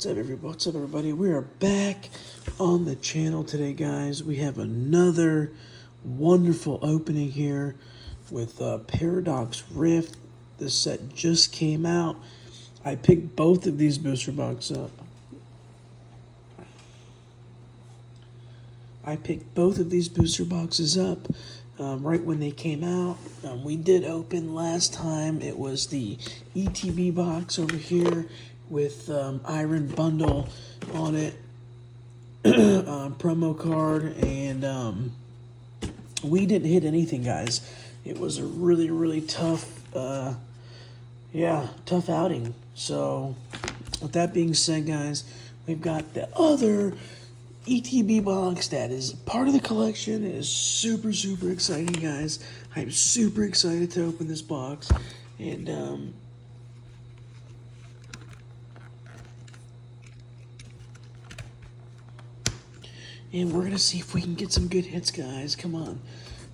What's up, everybody? We are back on the channel today, guys. We have another wonderful opening here with ParadoxRift. This set just came out. I picked both of these booster boxes up. Right when they came out. We did open last time. It was the ETB box over here with Iron Bundle on it, promo card, and we didn't hit anything, guys. It was a really tough, tough outing. So, with that being said, guys, we've got the other ETB box that is part of the collection. It is super exciting, guys. I'm super excited to open this box, and we're gonna see if we can get some good hits, guys. Come on.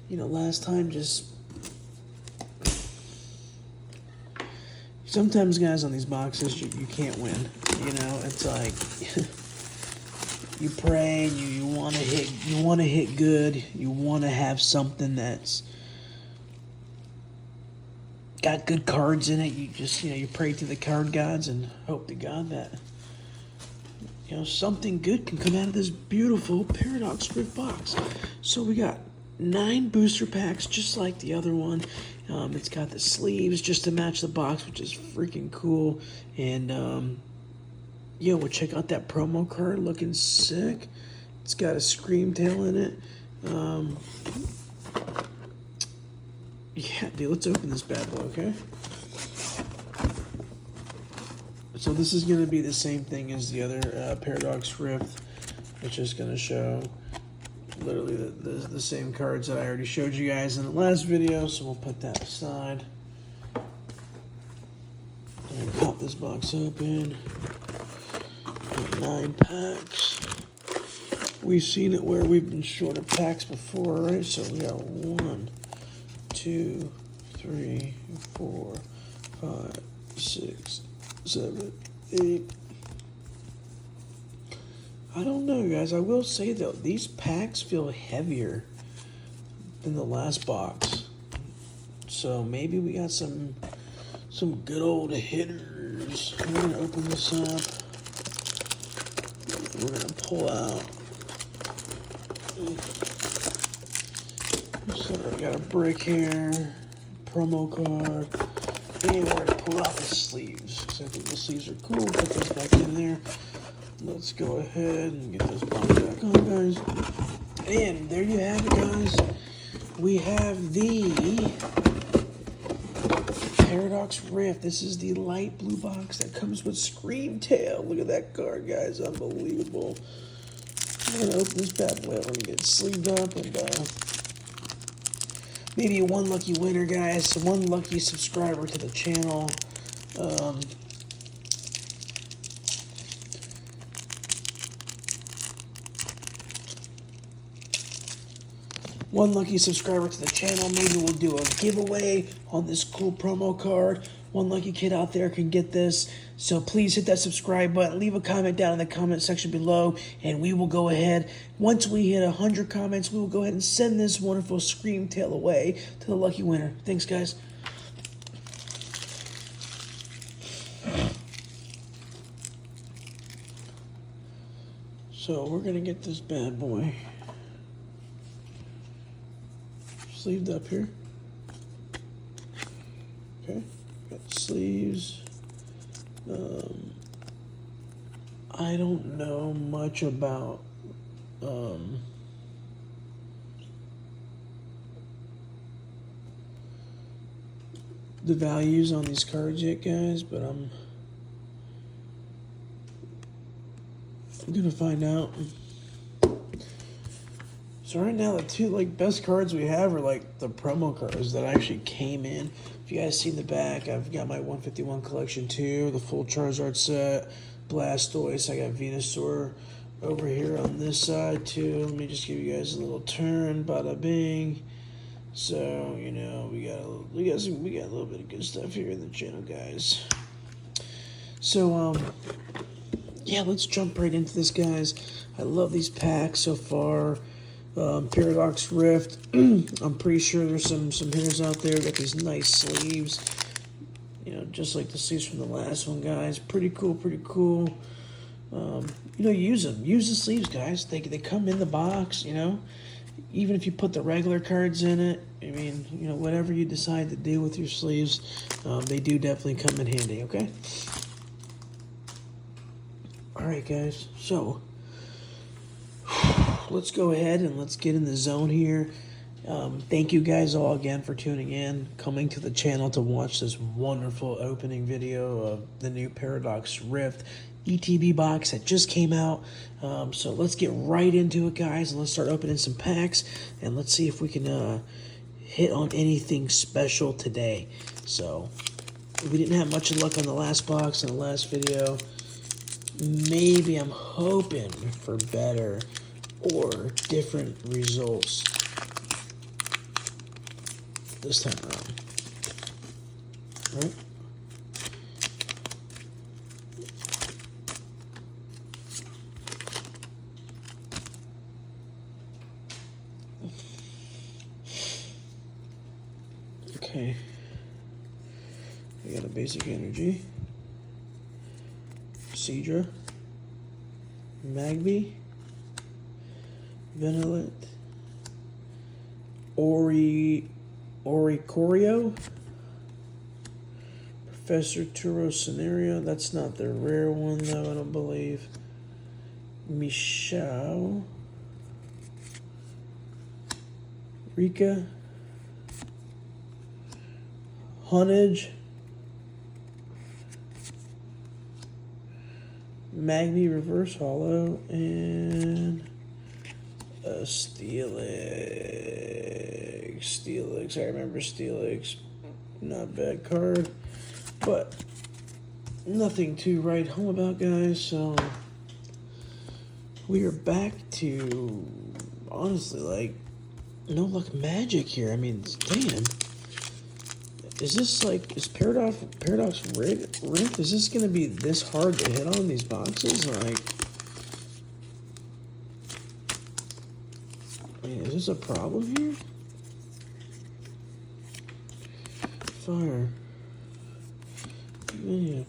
Last time sometimes, guys, on these boxes, you can't win. It's like you pray and you want to hit good. You want to have something that's got good cards in it. You just, you pray to the card gods and hope to God that something good can come out of this beautiful ParadoxRift box. So we got 9 booster packs, just like the other one. It's got the sleeves just to match the box, which is freaking cool. And we'll check out that promo card, looking sick. It's got a scream tail in it. Yeah, dude, let's open this bad boy, okay? So this is going to be the same thing as the other ParadoxRift. It's just going to show literally the same cards that I already showed you guys in the last video. So we'll put that aside. And pop this box open. 9 packs. We've seen it where we've been short of packs before, right? So we got 1, 2, 3, 4, 5, 6, 7, 8. I don't know, guys. I will say, though, these packs feel heavier than the last box. So maybe we got some good old hitters. We're going to open this up. We're going to pull out. So we got a brick here, promo card. And we're going to pull out the sleeves, because I think the sleeves are cool. Put those back in there. Let's go ahead and get this box back on, guys. And there you have it, guys. We have the ParadoxRift. This is the light blue box that comes with Scream Tail. Look at that card, guys. Unbelievable. I'm going to open this bad boy. Let me get it sleeved up, and maybe one lucky winner, guys. One lucky subscriber to the channel. One lucky subscriber to the channel. Maybe we'll do a giveaway on this cool promo card. One lucky kid out there can get this. So please hit that subscribe button. Leave a comment down in the comment section below, and we will go ahead. Once we hit 100 comments, we will go ahead and send this wonderful Scream Tail away to the lucky winner. Thanks, guys. So we're gonna get this bad boy sleeved up here. Okay, got the sleeves. I don't know much about the values on these cards yet, guys, but I'm gonna find out. So right now, the two best cards we have are the promo cards that actually came in. If you guys see the back, I've got my 151 collection too, the full Charizard set, Blastoise. I got Venusaur over here on this side too. Let me just give you guys a little turn, bada bing. So we got a little bit of good stuff here in the channel, guys. So yeah, let's jump right into this, guys. I love these packs so far. Paradox Rift. I'm pretty sure there's some hitters out there. Got these nice sleeves. You know, just like the sleeves from the last one, guys. Pretty cool, pretty cool. You know, use them. Use the sleeves, guys. They come in the box, you know. Even if you put the regular cards in it, I mean, you know, whatever you decide to do with your sleeves, they do definitely come in handy, okay? All right, guys. So, let's go ahead and let's get in the zone here. Thank you guys all again for tuning in, coming to the channel to watch this wonderful opening video of the new Paradox Rift ETB box that just came out. So let's get right into it, guys, and let's start opening some packs, and let's see if we can hit on anything special today. So we didn't have much luck on the last box in the last video. Maybe I'm hoping for better or different results this time around. All right. Okay. We got a basic energy. Cedra. Magby. Venelet. Oricorio. Professor Turo Scenario. That's not the rare one, though, I don't believe. Michelle. Rika. Hunnage. Magni Reverse Hollow. And Steelix. Steelix. I remember Steelix. Not bad card. But nothing to write home about, guys. So we are back to, honestly, like, no luck magic here. I mean, damn. Is this like, is Paradox Rift? Is this going to be this hard to hit on these boxes? Like, I mean, is this a problem here? Fire. Yeah.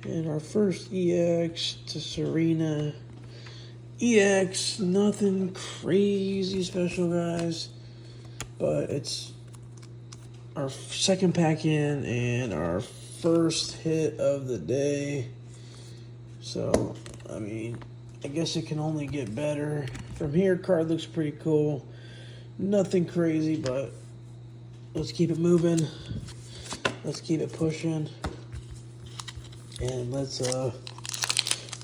And our first EX to Serena. EX, nothing crazy special, guys. But it's our second pack in and our first hit of the day. So, I mean, I guess it can only get better. From here, card looks pretty cool. Nothing crazy, but let's keep it moving. Let's keep it pushing. And let's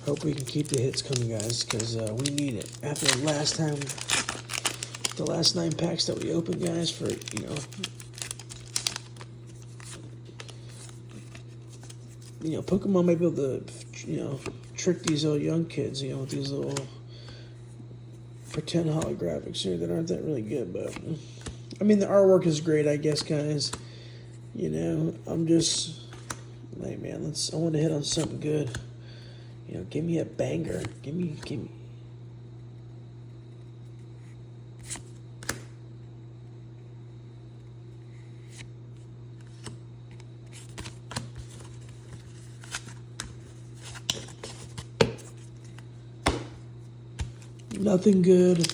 hope we can keep the hits coming, guys, because we need it. After the last 9 packs that we opened, guys, for, Pokemon might be able to, trick these little young kids, with these little pretend holographics here that aren't that really good. But, I mean, the artwork is great, I guess, guys. I'm just, like, man, I want to hit on something good. Give me a banger. Give me. Nothing good.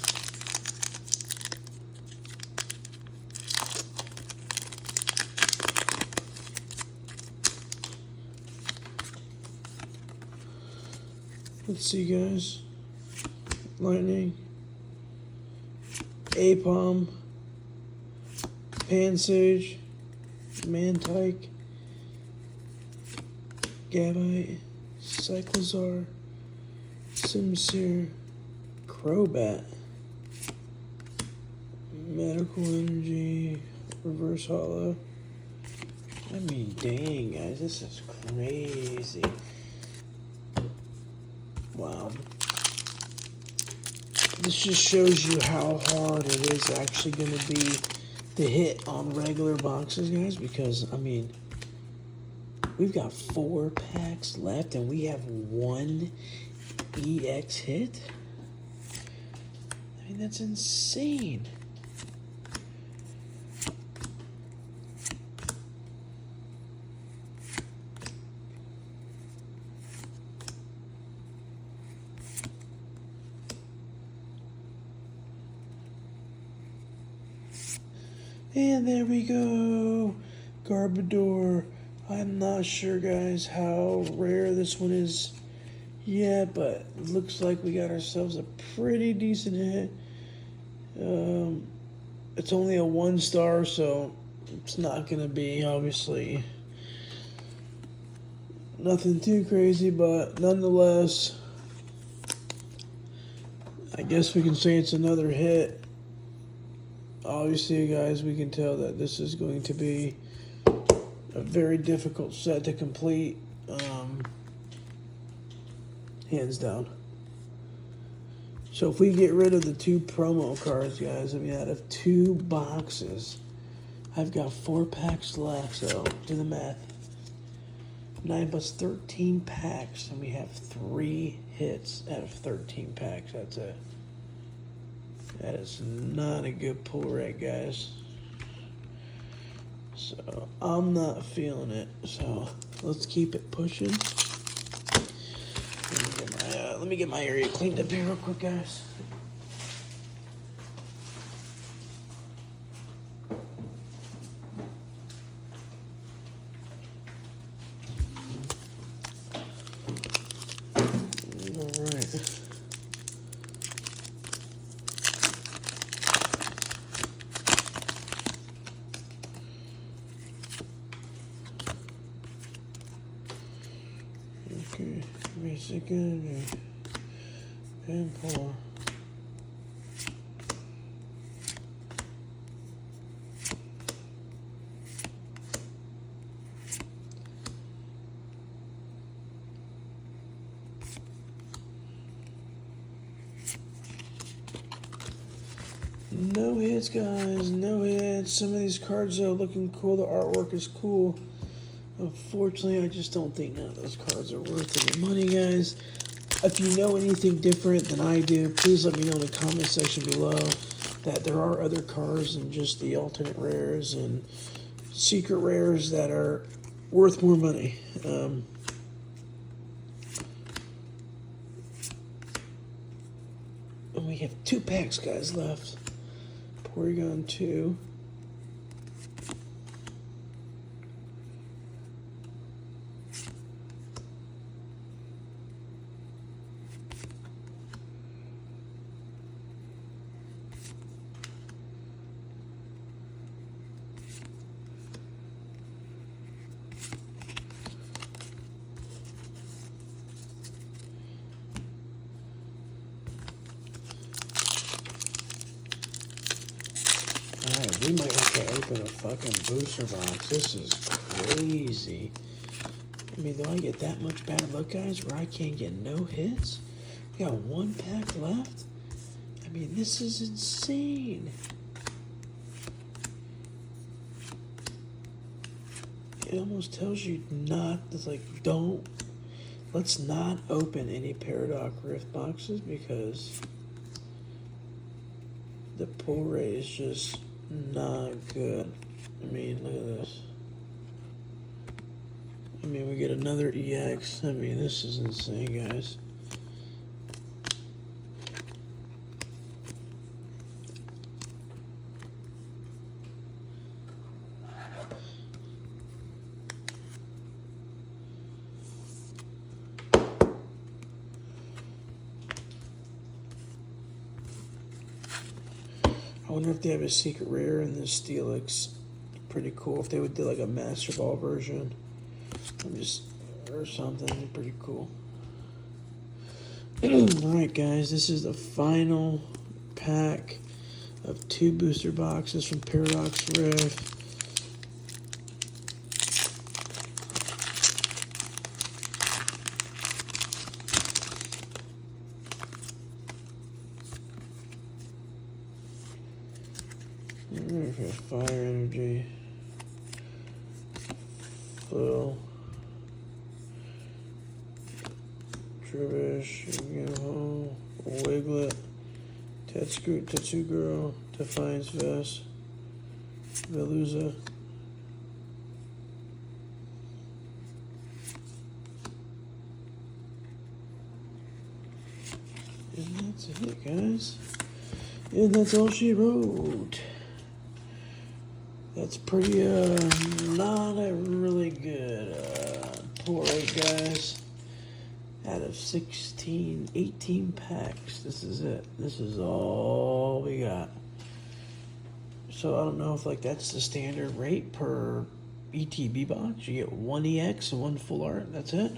Let's see, guys. Lightning. Apom. Pansage. Mantike. Gabite. Cyclozar. Simsir. Crobat. Medical Energy. Reverse Hollow. I mean, dang, guys, this is crazy. Wow. This just shows you how hard it is actually going to be to hit on regular boxes, guys, because, I mean, we've got 4 packs left and we have 1 EX hit. I mean, that's insane. And there we go, Garbodor. I'm not sure, guys, how rare this one is yet, but it looks like we got ourselves a pretty decent hit. It's only a 1-star, so it's not going to be, obviously, nothing too crazy, but nonetheless, I guess we can say it's another hit. Obviously, guys, we can tell that this is going to be a very difficult set to complete, hands down. So if we get rid of the 2 promo cards, guys, I mean, out of 2 boxes, I've got 4 packs left, so do the math. 9 plus 13 packs, and we have 3 hits out of 13 packs. That's it. That is not a good pull rate, guys. So I'm not feeling it. So let's keep it pushing. Let me get my area cleaned up here real quick, guys. All right. Okay, give me a second. And pour. No hits, guys. No hits. Some of these cards are looking cool. The artwork is cool. Unfortunately, I just don't think none of those cards are worth any money, guys. If you know anything different than I do, please let me know in the comment section below that there are other cards than just the alternate rares and secret rares that are worth more money. And we have 2 packs, guys, left. Porygon 2. Alright, we might have to open a fucking booster box. This is crazy. I mean, do I get that much bad luck, guys, where I can't get no hits? We got 1 pack left? I mean, this is insane. It almost tells you not, it's like, let's not open any ParadoxRift boxes because the pull rate is just not good. I mean, look at this. I mean, we get another EX. I mean, this is insane, guys. I wonder if they have a secret rare in this Steelix. Pretty cool. If they would do like a Master Ball version, or something, pretty cool. Alright, guys, this is the final pack of 2 booster boxes from ParadoxRift. Okay, Fire Energy. Full. Trubbish, Yu-Gi-Oh, Wiglet, Tattoo Girl, Defiance Vest, Veluza. And that's it, guys. And that's all she wrote. That's pretty, not a really good pull rate, guys. Out of 16, 18 packs, this is it. This is all we got. So I don't know if like that's the standard rate per ETB box. You get 1 EX and 1 full art. That's it.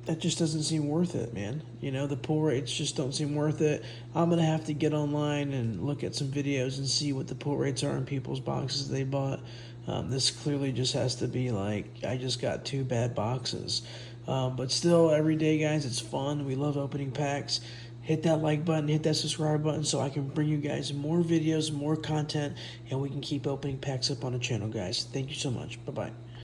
That just doesn't seem worth it, man. You know, the pull rates just don't seem worth it. I'm going to have to get online and look at some videos and see what the pull rates are in people's boxes they bought. This clearly just has to be like, I just got 2 bad boxes. But still, every day, guys, it's fun. We love opening packs. Hit that like button, hit that subscribe button so I can bring you guys more videos, more content, and we can keep opening packs up on the channel, guys. Thank you so much. Bye-bye.